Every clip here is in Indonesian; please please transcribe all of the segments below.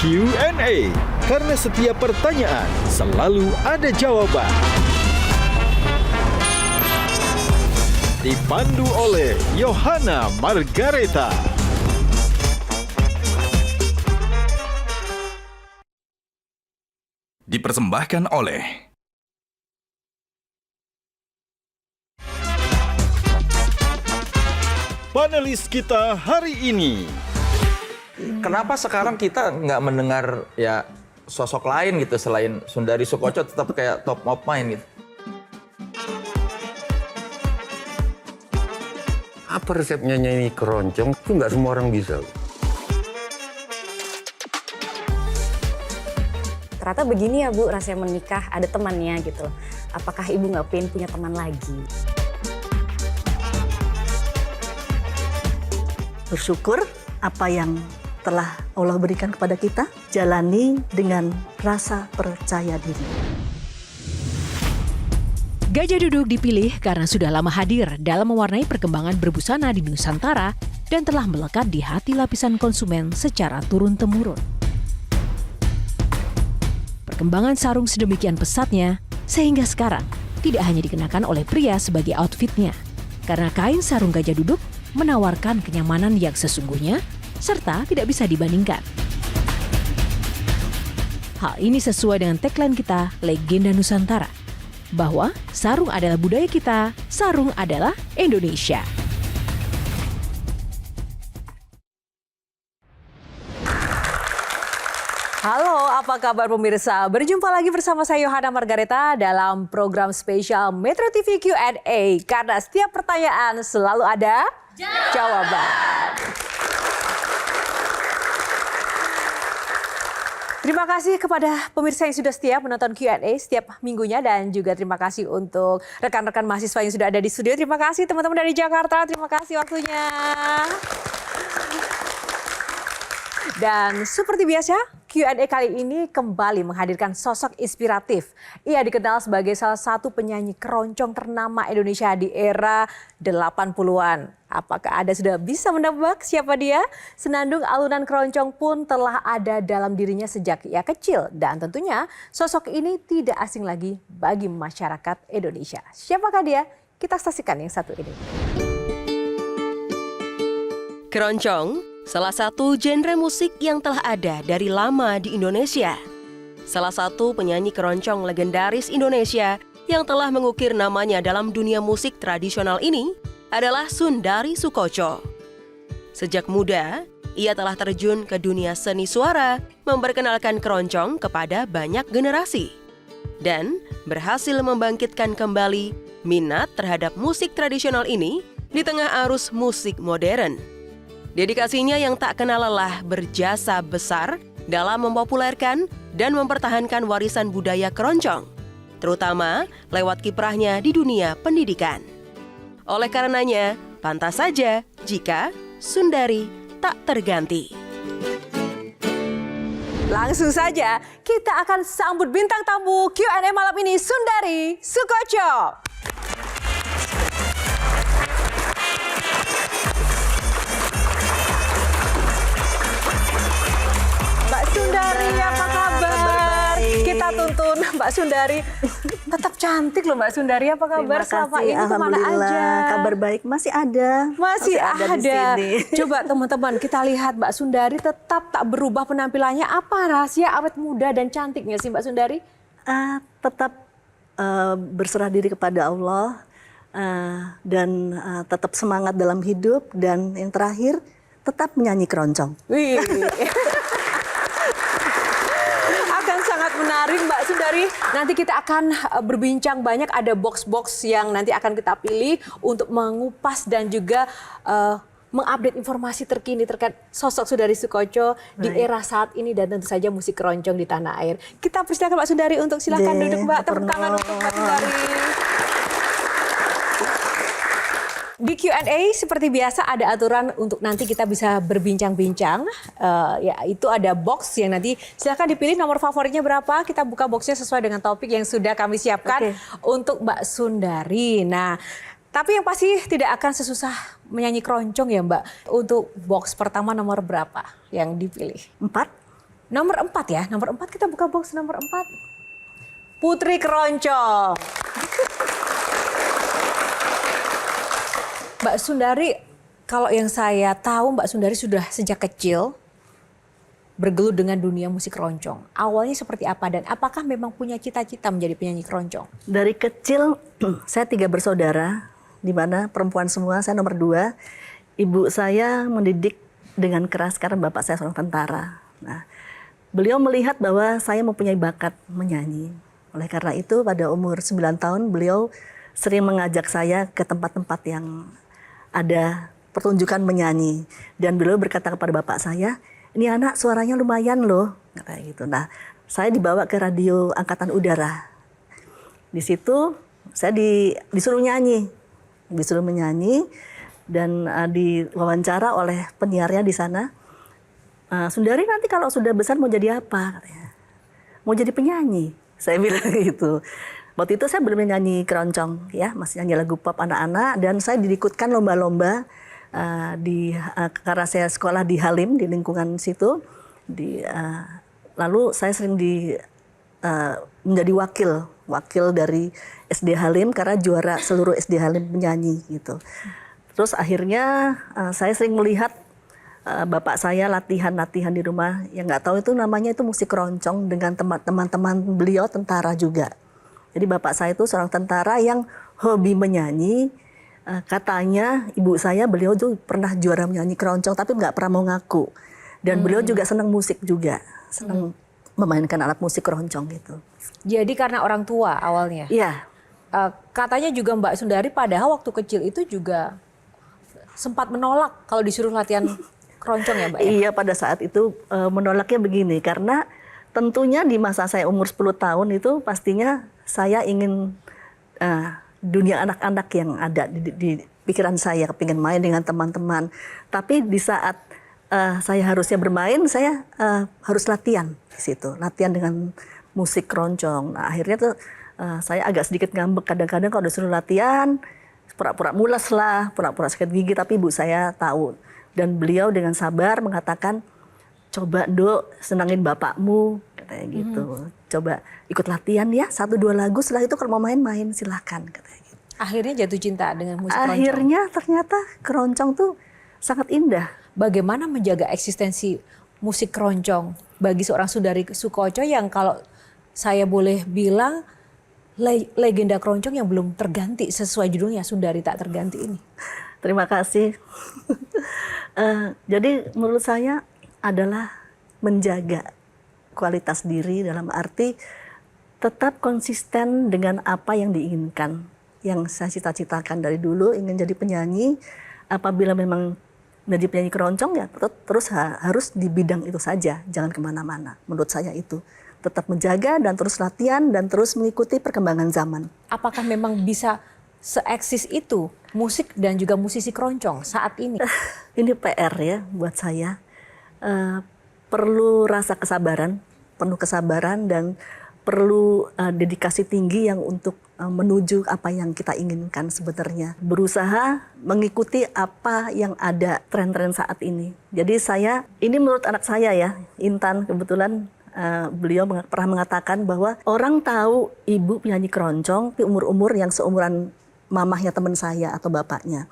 Q&A. Karena setiap pertanyaan selalu ada jawaban. Dipandu oleh Yohana Margareta. Dipersembahkan oleh Panelis kita hari ini. Kenapa sekarang kita nggak mendengar ya sosok lain gitu selain Sundari Soekotjo tetap kayak top of mind gitu? Apa resepnya nyanyi keroncong? Itu nggak semua orang bisa. Ternyata begini ya Bu, rasanya menikah, ada temannya gitu. Apakah Ibu nggak pengen punya teman lagi? Bersyukur apa yang telah Allah berikan kepada kita, jalani dengan rasa percaya diri. Gajah Duduk dipilih karena sudah lama hadir dalam mewarnai perkembangan berbusana di Nusantara dan telah melekat di hati lapisan konsumen secara turun-temurun. Perkembangan sarung sedemikian pesatnya sehingga sekarang tidak hanya dikenakan oleh pria sebagai outfitnya, karena kain sarung Gajah Duduk menawarkan kenyamanan yang sesungguhnya serta tidak bisa dibandingkan. Hal ini sesuai dengan tagline kita, Legenda Nusantara, bahwa sarung adalah budaya kita, sarung adalah Indonesia. Halo, apa kabar pemirsa? Berjumpa lagi bersama saya Yohana Margareta dalam program spesial Metro TV Q&A. Karena setiap pertanyaan selalu ada jawaban. Terima kasih kepada pemirsa yang sudah setia menonton Q&A setiap minggunya dan juga terima kasih untuk rekan-rekan mahasiswa yang sudah ada di studio. Terima kasih teman-teman dari Jakarta, terima kasih waktunya. Dan seperti biasa, Q&A kali ini kembali menghadirkan sosok inspiratif. Ia dikenal sebagai salah satu penyanyi keroncong ternama Indonesia di era 80-an. Apakah Anda sudah bisa menebak siapa dia? Senandung alunan keroncong pun telah ada dalam dirinya sejak ia kecil. Dan tentunya sosok ini tidak asing lagi bagi masyarakat Indonesia. Siapakah dia? Kita saksikan yang satu ini. Keroncong, salah satu genre musik yang telah ada dari lama di Indonesia. Salah satu penyanyi keroncong legendaris Indonesia yang telah mengukir namanya dalam dunia musik tradisional ini adalah Sundari Soekotjo. Sejak muda, ia telah terjun ke dunia seni suara, memperkenalkan keroncong kepada banyak generasi. Dan berhasil membangkitkan kembali minat terhadap musik tradisional ini di tengah arus musik modern. Dedikasinya yang tak kenal lelah berjasa besar dalam mempopulerkan dan mempertahankan warisan budaya keroncong, terutama lewat kiprahnya di dunia pendidikan. Oleh karenanya, pantas saja jika Sundari tak terganti. Langsung saja kita akan sambut bintang tamu Q&A malam ini, Sundari Soekotjo. Sundari, apa kabar? Kita tuntun Mbak Sundari. Tetap cantik loh Mbak Sundari, apa kabar? Selama ini kemana aja? Kabar baik, masih ada. Masih ada. Di sini. Coba teman-teman kita lihat Mbak Sundari tetap tak berubah penampilannya. Apa rahasia awet muda dan cantiknya sih Mbak Sundari? Tetap berserah diri kepada Allah dan tetap semangat dalam hidup. Dan yang terakhir, tetap menyanyi keroncong. Wih. Menarik Mbak Sundari, nanti kita akan berbincang banyak, ada box-box yang nanti akan kita pilih untuk mengupas dan juga mengupdate informasi terkini terkait sosok Sundari Soekotjo di era saat ini dan tentu saja musik keroncong di tanah air. Kita persilakan Mbak Sundari untuk silakan duduk Mbak, tepuk tangan untuk Mbak Sundari. Di Q&A seperti biasa ada aturan untuk nanti kita bisa berbincang-bincang. Ya, itu ada box yang nanti silakan dipilih nomor favoritnya berapa. Kita buka boxnya sesuai dengan topik yang sudah kami siapkan untuk Mbak Sundari. Nah, tapi yang pasti tidak akan sesusah menyanyi keroncong ya Mbak. Untuk box pertama nomor berapa yang dipilih? 4. Nomor 4 ya, nomor 4 kita buka box nomor 4. Putri Keroncong. Mbak Sundari, kalau yang saya tahu Mbak Sundari sudah sejak kecil bergelut dengan dunia musik keroncong. Awalnya seperti apa dan apakah memang punya cita-cita menjadi penyanyi keroncong? Dari kecil saya 3 bersaudara, di mana perempuan semua, saya nomor 2. Ibu saya mendidik dengan keras karena bapak saya seorang tentara. Nah, beliau melihat bahwa saya mempunyai bakat menyanyi. Oleh karena itu pada umur 9 tahun beliau sering mengajak saya ke tempat-tempat yang ada pertunjukan menyanyi. Dan beliau berkata kepada bapak saya, ini anak suaranya lumayan loh. Kayak gitu. Nah, saya dibawa ke radio Angkatan Udara. Di situ saya disuruh nyanyi. Disuruh menyanyi dan diwawancara oleh penyiarnya di sana. Sundari nanti kalau sudah besar mau jadi apa? Katanya. Mau jadi penyanyi. Saya bilang gitu. Waktu itu saya belum nyanyi keroncong, ya, masih nyanyi lagu pop anak-anak, dan saya diikutkan lomba-lomba karena saya sekolah di Halim di lingkungan situ. Lalu saya sering menjadi wakil dari SD Halim karena juara seluruh SD Halim penyanyi gitu. Terus akhirnya saya sering melihat bapak saya latihan di rumah, yang nggak tahu itu namanya itu musik keroncong dengan teman-teman beliau tentara juga. Jadi bapak saya itu seorang tentara yang hobi menyanyi. Katanya ibu saya beliau tuh pernah juara menyanyi keroncong tapi nggak pernah mau ngaku. Dan beliau juga senang musik juga, senang memainkan alat musik keroncong gitu. Jadi karena orang tua awalnya? Iya. Katanya juga Mbak Sundari padahal waktu kecil itu juga sempat menolak kalau disuruh latihan keroncong ya Mbak? Iya, pada saat itu menolaknya begini, karena tentunya di masa saya umur 10 tahun itu pastinya saya ingin dunia anak-anak yang ada di pikiran saya, kepingin main dengan teman-teman. Tapi di saat saya harusnya bermain, saya harus latihan di situ, latihan dengan musik keroncong. Nah, akhirnya tuh saya agak sedikit ngambek kadang-kadang kalau disuruh latihan, pura-pura mules lah, pura-pura sakit gigi, tapi ibu saya tahu. Dan beliau dengan sabar mengatakan, coba Dok, senangin bapakmu, katanya gitu. Coba ikut latihan ya, 1-2 lagu, setelah itu kalau mau main-main silahkan, katanya gitu. Akhirnya jatuh cinta dengan musik keroncong? Akhirnya ternyata keroncong tuh sangat indah. Bagaimana menjaga eksistensi musik keroncong bagi seorang Sundari Soekoco yang kalau saya boleh bilang legenda keroncong yang belum terganti sesuai judulnya, Sundari Tak Terganti ini? Terima kasih. Jadi menurut saya adalah menjaga kualitas diri dalam arti tetap konsisten dengan apa yang diinginkan. Yang saya cita-citakan dari dulu ingin jadi penyanyi, apabila memang menjadi penyanyi keroncong ya terus harus di bidang itu saja, jangan kemana-mana. Menurut saya itu tetap menjaga dan terus latihan dan terus mengikuti perkembangan zaman. Apakah memang bisa seeksis itu musik dan juga musisi keroncong saat ini? Ini PR ya buat saya. Perlu rasa kesabaran, penuh kesabaran dan perlu dedikasi tinggi yang untuk menuju apa yang kita inginkan sebenarnya. Berusaha mengikuti apa yang ada tren-tren saat ini. Jadi ini menurut anak saya ya, Intan, kebetulan beliau pernah mengatakan bahwa orang tahu ibu penyanyi keroncong di umur-umur yang seumuran mamahnya teman saya atau bapaknya.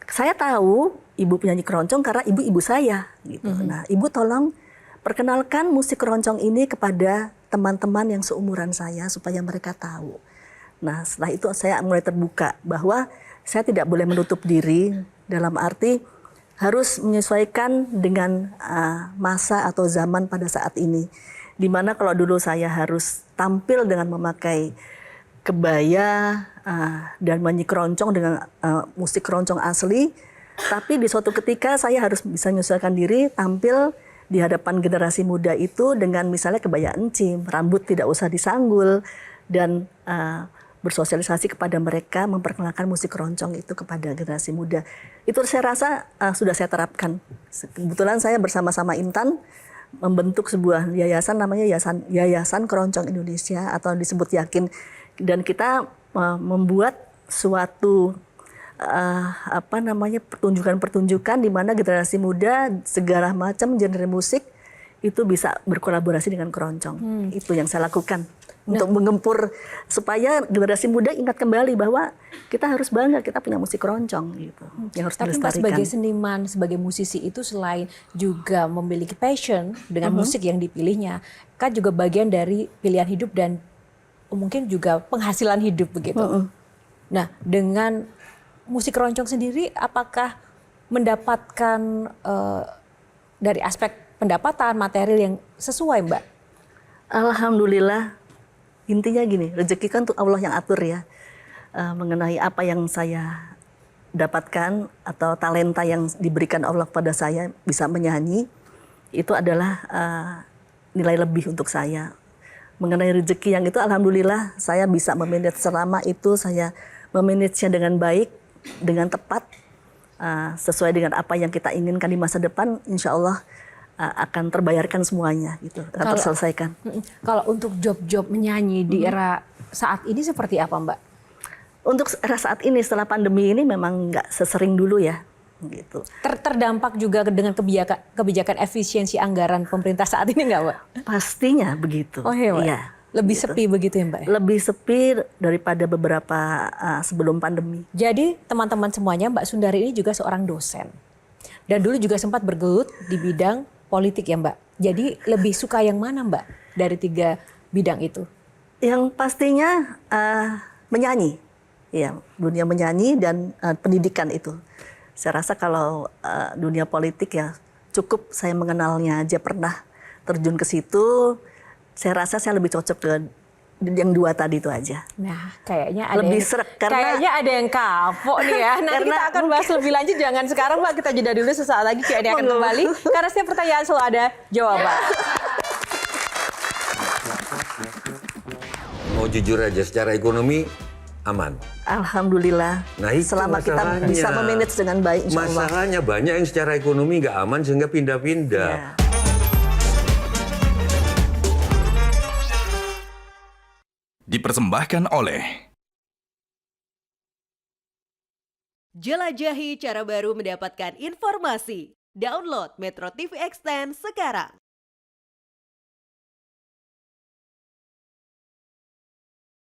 Saya tahu ibu penyanyi keroncong karena ibu-ibu saya gitu. Nah, ibu tolong perkenalkan musik keroncong ini kepada teman-teman yang seumuran saya supaya mereka tahu. Nah, setelah itu saya mulai terbuka bahwa saya tidak boleh menutup diri dalam arti harus menyesuaikan dengan masa atau zaman pada saat ini. Dimana kalau dulu saya harus tampil dengan memakai kebaya dan menyanyi keroncong dengan musik keroncong asli, tapi di suatu ketika saya harus bisa menyesuaikan diri tampil di hadapan generasi muda itu dengan misalnya kebaya encim, rambut tidak usah disanggul, dan bersosialisasi kepada mereka, memperkenalkan musik keroncong itu kepada generasi muda. Itu saya rasa sudah saya terapkan. Kebetulan saya bersama-sama Intan membentuk sebuah yayasan namanya Yayasan Keroncong Indonesia atau disebut Yakin. Dan kita membuat suatu pertunjukan-pertunjukan di mana generasi muda segala macam genre musik itu bisa berkolaborasi dengan keroncong. Itu yang saya lakukan untuk mengempur supaya generasi muda ingat kembali bahwa kita harus bangga kita punya musik keroncong gitu. Yang harus Tapi Mbak dilestarikan. sebagai seniman, sebagai musisi itu selain juga memiliki passion dengan musik yang dipilihnya, kan juga bagian dari pilihan hidup dan mungkin juga penghasilan hidup begitu. Nah, dengan musik keroncong sendiri, apakah mendapatkan dari aspek pendapatan material yang sesuai, Mbak? Alhamdulillah, intinya gini, rezeki kan tuh Allah yang atur ya. Mengenai apa yang saya dapatkan atau talenta yang diberikan Allah pada saya bisa menyanyi, itu adalah nilai lebih untuk saya. Mengenai rezeki yang itu, alhamdulillah saya bisa memanage selama itu saya memanagenya dengan baik, dengan tepat, sesuai dengan apa yang kita inginkan di masa depan, insya Allah akan terbayarkan semuanya, gitu, akan terselesaikan. Kalau untuk job-job menyanyi di era saat ini seperti apa, Mbak? Untuk era saat ini setelah pandemi ini memang nggak sesering dulu ya, gitu. Terdampak juga dengan kebijakan efisiensi anggaran pemerintah saat ini nggak, Mbak? Pastinya begitu. Oh iya, Mbak. Iya. Lebih Gitu. sepi begitu ya, Mbak? Lebih sepi daripada beberapa sebelum pandemi. Jadi teman-teman semuanya, Mbak Sundari ini juga seorang dosen. Dan dulu juga sempat bergelut di bidang politik ya, Mbak. Jadi lebih suka yang mana, Mbak, dari 3 bidang itu? Yang pastinya menyanyi. Ya, dunia menyanyi dan pendidikan itu. Saya rasa kalau dunia politik ya cukup saya mengenalnya aja pernah terjun ke situ. Saya rasa saya lebih cocok ke yang 2 tadi itu aja. Nah, kayaknya ada Lebih yang, srek, karena- kayaknya ada yang kapok nih ya. Nanti Karena kita akan bahas lebih lanjut. Jangan sekarang, Mbak. Kita jeda dulu, sesaat lagi Q&A akan Monggo. kembali. Karena setiap pertanyaan selalu ada jawaban. Mau jujur aja, secara ekonomi aman. Alhamdulillah. Nah, itu selama kita masalahnya. bisa memanage dengan baik, insya Allah. Masalahnya banyak yang secara ekonomi nggak aman sehingga pindah-pindah. Ya. Dipersembahkan oleh Jelajahi cara baru mendapatkan informasi. Download Metro TV Extend sekarang.